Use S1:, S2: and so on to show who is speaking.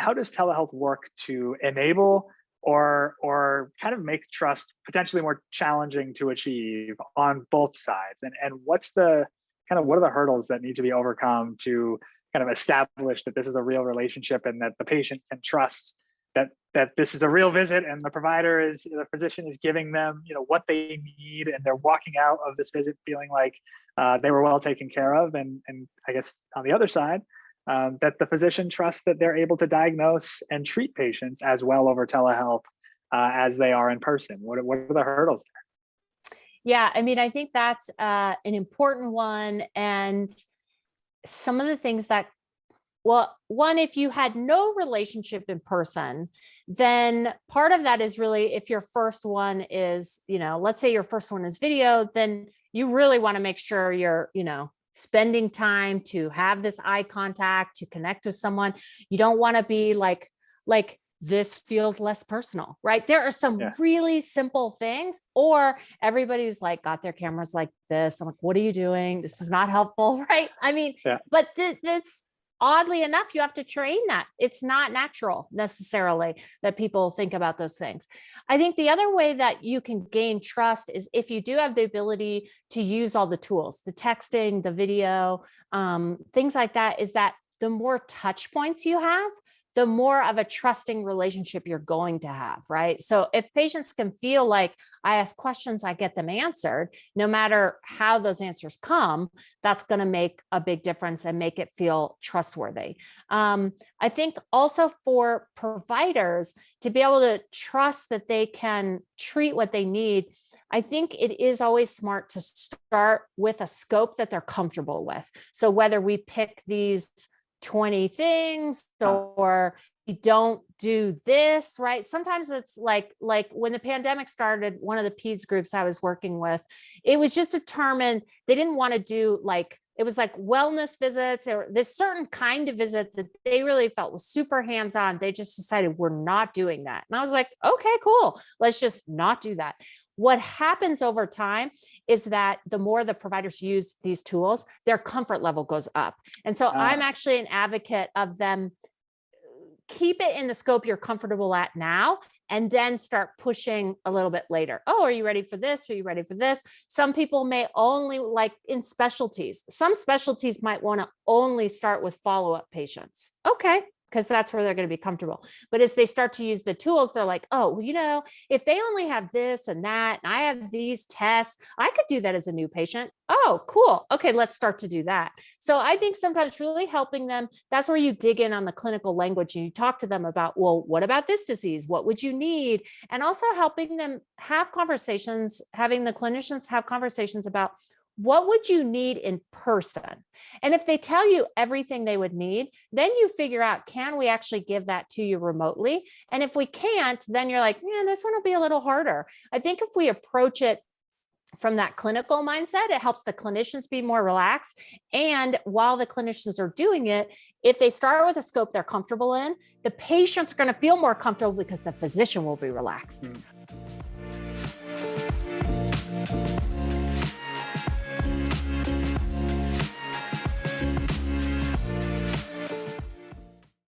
S1: how does telehealth work to enable or kind of make trust potentially more challenging to achieve on both sides? And what's the kind of what are the hurdles that need to be overcome to kind of establish that this is a real relationship and that the patient can trust that this is a real visit and the physician is giving them, what they need, and they're walking out of this visit feeling like they were well taken care of. And I guess on the other side, that the physician trusts that they're able to diagnose and treat patients as well over telehealth as they are in person. What are the hurdles there?
S2: Yeah, I mean, I think that's an important one. And some of the things that, well, one, if you had no relationship in person, then part of that is really, if your first one is, let's say your first one is video, then you really want to make sure you're, spending time to have this eye contact, to connect with someone. You don't want to be like this feels less personal, right? There are some really simple things, or everybody's like got their cameras like this. I'm like, what are you doing? This is not helpful, right? I mean, but that's oddly enough, you have to train that. It's not natural necessarily that people think about those things. I think the other way that you can gain trust is if you do have the ability to use all the tools, the texting, the video, things like that, is that the more touch points you have, the more of a trusting relationship you're going to have, right? So if patients can feel like I ask questions, I get them answered, no matter how those answers come, that's going to make a big difference and make it feel trustworthy. I think also for providers to be able to trust that they can treat what they need, I think it is always smart to start with a scope that they're comfortable with. So whether we pick these 20 things or you don't do this, right? Sometimes it's like when the pandemic started, one of the peds groups I was working with, it was just determined they didn't want to do it was like wellness visits or this certain kind of visit that they really felt was super hands-on. They just decided we're not doing that. And I was like, okay, cool. Let's just not do that. What happens over time is that the more the providers use these tools, their comfort level goes up. And so I'm actually an advocate of them keep it in the scope you're comfortable at now, and then start pushing a little bit later. Oh, are you ready for this? Are you ready for this? Some people may only in specialties. Some specialties might want to only start with follow-up patients. Okay, because that's where they're going to be comfortable. But as they start to use the tools, they're like, oh, well, if they only have this and that, and I have these tests, I could do that as a new patient. Oh, cool. Okay, let's start to do that. So I think sometimes really helping them, that's where you dig in on the clinical language and you talk to them about, well, what about this disease? What would you need? And also helping them have conversations, having the clinicians have conversations about, what would you need in person? And if they tell you everything they would need, then you figure out, can we actually give that to you remotely? And if we can't, then you're like, man, this one will be a little harder. I think if we approach it from that clinical mindset, it helps the clinicians be more relaxed. And while the clinicians are doing it, if they start with a scope they're comfortable in, the patient's going to feel more comfortable because the physician will be relaxed.